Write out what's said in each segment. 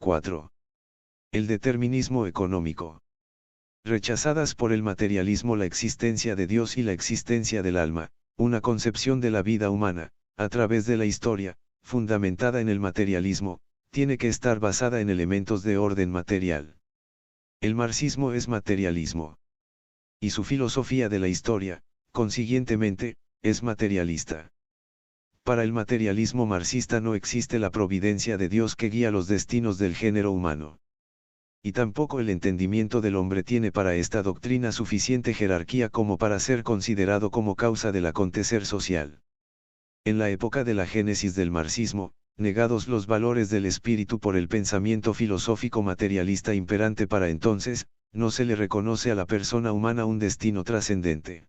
4. El determinismo económico. Rechazadas por el materialismo la existencia de Dios y la existencia del alma, una concepción de la vida humana, a través de la historia, fundamentada en el materialismo, tiene que estar basada en elementos de orden material. El marxismo es materialismo. Y su filosofía de la historia, consiguientemente, es materialista. Para el materialismo marxista no existe la providencia de Dios que guía los destinos del género humano. Y tampoco el entendimiento del hombre tiene para esta doctrina suficiente jerarquía como para ser considerado como causa del acontecer social. En la época de la génesis del marxismo, negados los valores del espíritu por el pensamiento filosófico materialista imperante para entonces, no se le reconoce a la persona humana un destino trascendente.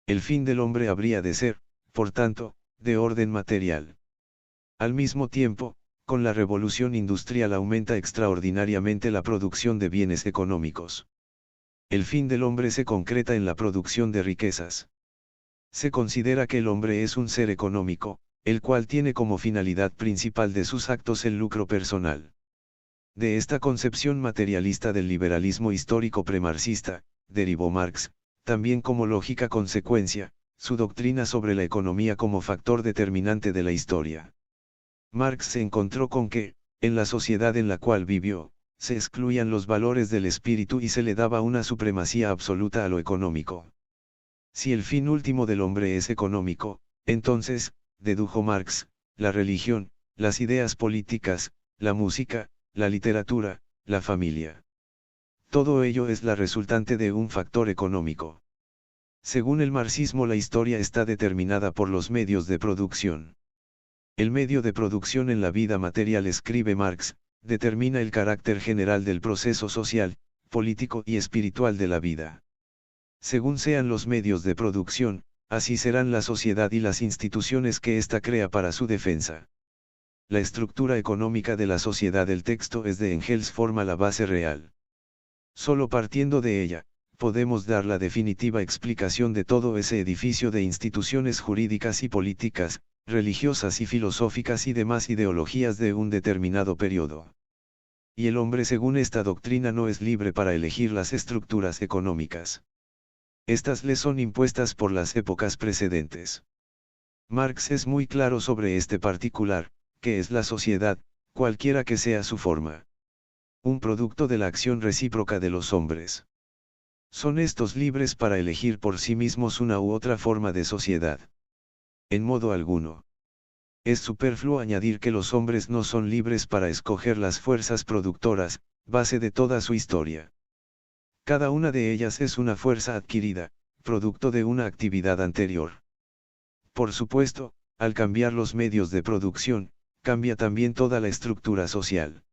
El fin del hombre habría de ser, por tanto, de orden material. Al mismo tiempo, con la revolución industrial aumenta extraordinariamente la producción de bienes económicos. El fin del hombre se concreta en la producción de riquezas. Se considera que el hombre es un ser económico, el cual tiene como finalidad principal de sus actos el lucro personal. De esta concepción materialista del liberalismo histórico premarxista, derivó Marx, también como lógica consecuencia, su doctrina sobre la economía como factor determinante de la historia. Marx se encontró con que, en la sociedad en la cual vivió, se excluían los valores del espíritu y se le daba una supremacía absoluta a lo económico. Si el fin último del hombre es económico, entonces, dedujo Marx, la religión, las ideas políticas, la música, la literatura, la familia. Todo ello es la resultante de un factor económico. Según el marxismo, la historia está determinada por los medios de producción. El medio de producción en la vida material, escribe Marx, determina el carácter general del proceso social, político y espiritual de la vida. Según sean los medios de producción, así serán la sociedad y las instituciones que ésta crea para su defensa. La estructura económica de la sociedad, el texto es de Engels, forma la base real. Solo partiendo de ella, podemos dar la definitiva explicación de todo ese edificio de instituciones jurídicas y políticas, religiosas y filosóficas y demás ideologías de un determinado periodo. Y el hombre, según esta doctrina, no es libre para elegir las estructuras económicas. Estas le son impuestas por las épocas precedentes. Marx es muy claro sobre este particular, que es la sociedad, cualquiera que sea su forma. Un producto de la acción recíproca de los hombres. Son estos libres para elegir por sí mismos una u otra forma de sociedad. En modo alguno. Es superfluo añadir que los hombres no son libres para escoger las fuerzas productoras, base de toda su historia. Cada una de ellas es una fuerza adquirida, producto de una actividad anterior. Por supuesto, al cambiar los medios de producción, cambia también toda la estructura social.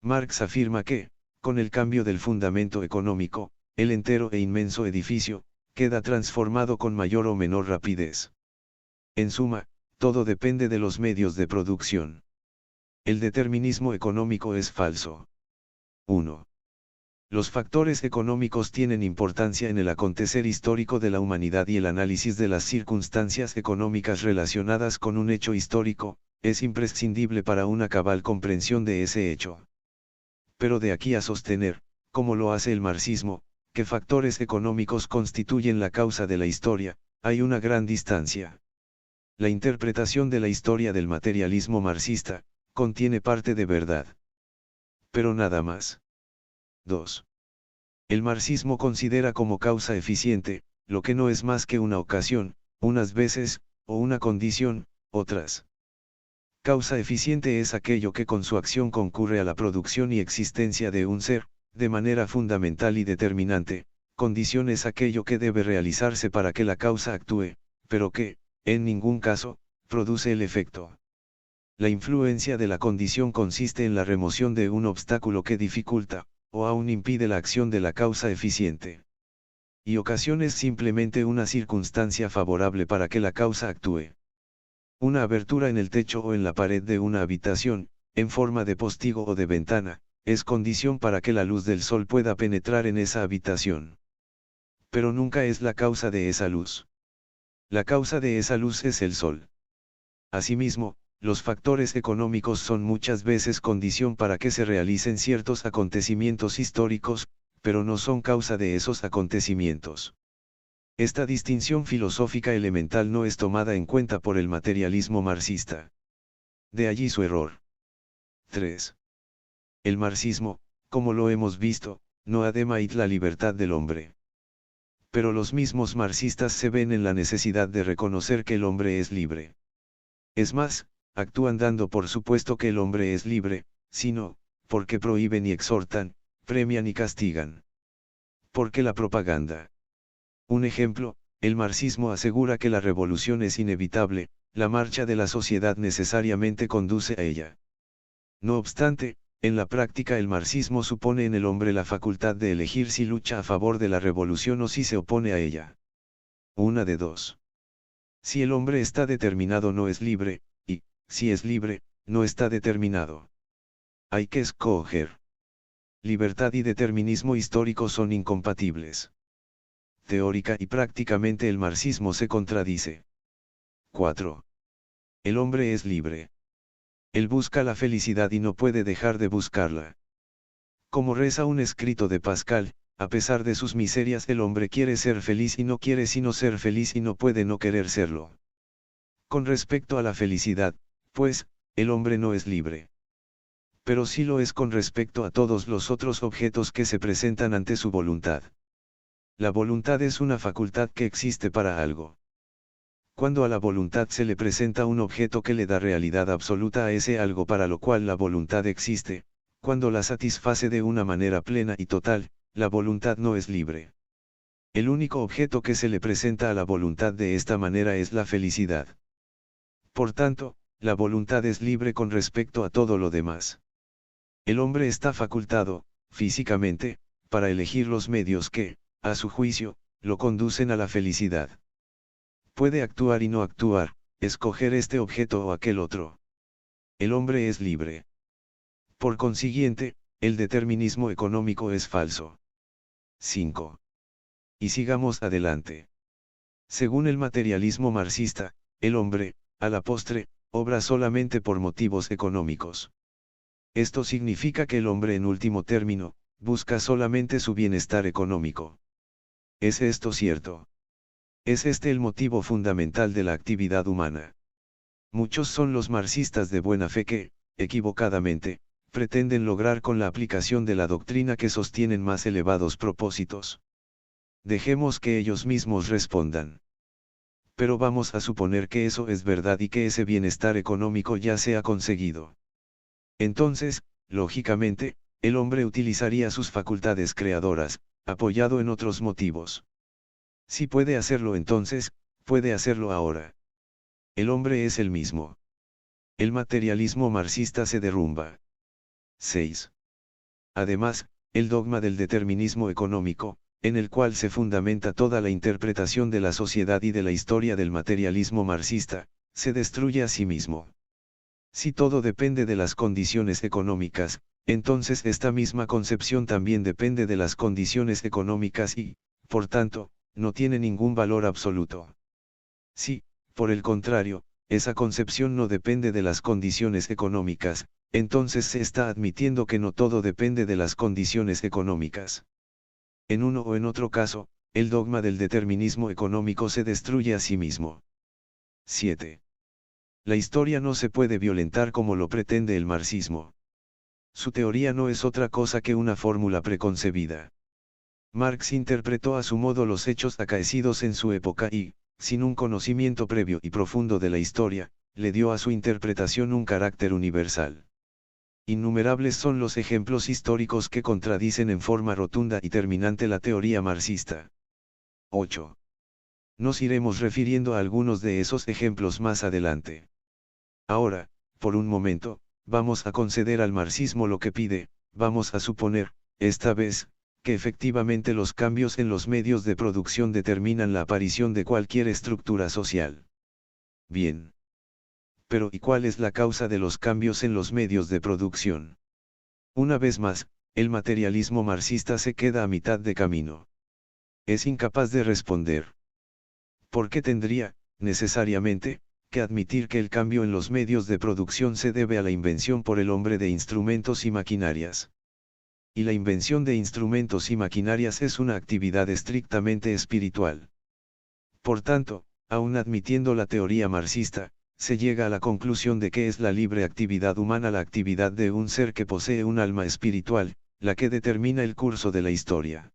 Marx afirma que, con el cambio del fundamento económico, el entero e inmenso edificio, queda transformado con mayor o menor rapidez. En suma, todo depende de los medios de producción. El determinismo económico es falso. 1. Los factores económicos tienen importancia en el acontecer histórico de la humanidad y el análisis de las circunstancias económicas relacionadas con un hecho histórico, es imprescindible para una cabal comprensión de ese hecho. Pero de aquí a sostener, como lo hace el marxismo, que factores económicos constituyen la causa de la historia, hay una gran distancia. La interpretación de la historia del materialismo marxista, contiene parte de verdad. Pero nada más. 2. El marxismo considera como causa eficiente, lo que no es más que una ocasión, unas veces, o una condición, otras. Causa eficiente es aquello que con su acción concurre a la producción y existencia de un ser, de manera fundamental y determinante. Condición es aquello que debe realizarse para que la causa actúe, pero que, en ningún caso, produce el efecto. La influencia de la condición consiste en la remoción de un obstáculo que dificulta, o aún impide la acción de la causa eficiente. Y ocasión es simplemente una circunstancia favorable para que la causa actúe. Una abertura en el techo o en la pared de una habitación, en forma de postigo o de ventana, es condición para que la luz del sol pueda penetrar en esa habitación. Pero nunca es la causa de esa luz. La causa de esa luz es el sol. Asimismo, los factores económicos son muchas veces condición para que se realicen ciertos acontecimientos históricos, pero no son causa de esos acontecimientos. Esta distinción filosófica elemental no es tomada en cuenta por el materialismo marxista. De allí su error. 3. El marxismo, como lo hemos visto, no admite la libertad del hombre. Pero los mismos marxistas se ven en la necesidad de reconocer que el hombre es libre. Es más, actúan dando por supuesto que el hombre es libre, sino, porque prohíben y exhortan, premian y castigan. Porque la propaganda. Un ejemplo, el marxismo asegura que la revolución es inevitable, la marcha de la sociedad necesariamente conduce a ella. No obstante, en la práctica el marxismo supone en el hombre la facultad de elegir si lucha a favor de la revolución o si se opone a ella. Una de dos. Si el hombre está determinado no es libre, y, si es libre, no está determinado. Hay que escoger. Libertad y determinismo histórico son incompatibles. Teórica y prácticamente el marxismo se contradice. 4. El hombre es libre. Él busca la felicidad y no puede dejar de buscarla. Como reza un escrito de Pascal, a pesar de sus miserias el hombre quiere ser feliz y no quiere sino ser feliz y no puede no querer serlo. Con respecto a la felicidad, pues, el hombre no es libre. Pero sí lo es con respecto a todos los otros objetos que se presentan ante su voluntad. La voluntad es una facultad que existe para algo. Cuando a la voluntad se le presenta un objeto que le da realidad absoluta a ese algo para lo cual la voluntad existe, cuando la satisface de una manera plena y total, la voluntad no es libre. El único objeto que se le presenta a la voluntad de esta manera es la felicidad. Por tanto, la voluntad es libre con respecto a todo lo demás. El hombre está facultado, físicamente, para elegir los medios que, a su juicio, lo conducen a la felicidad. Puede actuar y no actuar, escoger este objeto o aquel otro. El hombre es libre. Por consiguiente, el determinismo económico es falso. 5. Y sigamos adelante. Según el materialismo marxista, el hombre, a la postre, obra solamente por motivos económicos. Esto significa que el hombre en último término, busca solamente su bienestar económico. ¿Es esto cierto? ¿Es este el motivo fundamental de la actividad humana? Muchos son los marxistas de buena fe que, equivocadamente, pretenden lograr con la aplicación de la doctrina que sostienen más elevados propósitos. Dejemos que ellos mismos respondan. Pero vamos a suponer que eso es verdad y que ese bienestar económico ya se ha conseguido. Entonces, lógicamente, el hombre utilizaría sus facultades creadoras, apoyado en otros motivos. Si puede hacerlo entonces, puede hacerlo ahora. El hombre es el mismo. El materialismo marxista se derrumba. 6. Además, el dogma del determinismo económico, en el cual se fundamenta toda la interpretación de la sociedad y de la historia del materialismo marxista, se destruye a sí mismo. Si todo depende de las condiciones económicas, entonces esta misma concepción también depende de las condiciones económicas y, por tanto, no tiene ningún valor absoluto. Si, por el contrario, esa concepción no depende de las condiciones económicas, entonces se está admitiendo que no todo depende de las condiciones económicas. En uno o en otro caso, el dogma del determinismo económico se destruye a sí mismo. 7. La historia no se puede violentar como lo pretende el marxismo. Su teoría no es otra cosa que una fórmula preconcebida. Marx interpretó a su modo los hechos acaecidos en su época y, sin un conocimiento previo y profundo de la historia, le dio a su interpretación un carácter universal. Innumerables son los ejemplos históricos que contradicen en forma rotunda y terminante la teoría marxista. 8. Nos iremos refiriendo a algunos de esos ejemplos más adelante. Ahora, por un momento, vamos a conceder al marxismo lo que pide, vamos a suponer, esta vez, que efectivamente los cambios en los medios de producción determinan la aparición de cualquier estructura social. Bien. Pero ¿y cuál es la causa de los cambios en los medios de producción? Una vez más, el materialismo marxista se queda a mitad de camino. Es incapaz de responder. ¿Por qué tendría, necesariamente, que admitir que el cambio en los medios de producción se debe a la invención por el hombre de instrumentos y maquinarias. Y la invención de instrumentos y maquinarias es una actividad estrictamente espiritual. Por tanto, aun admitiendo la teoría marxista, se llega a la conclusión de que es la libre actividad humana la actividad de un ser que posee un alma espiritual, la que determina el curso de la historia.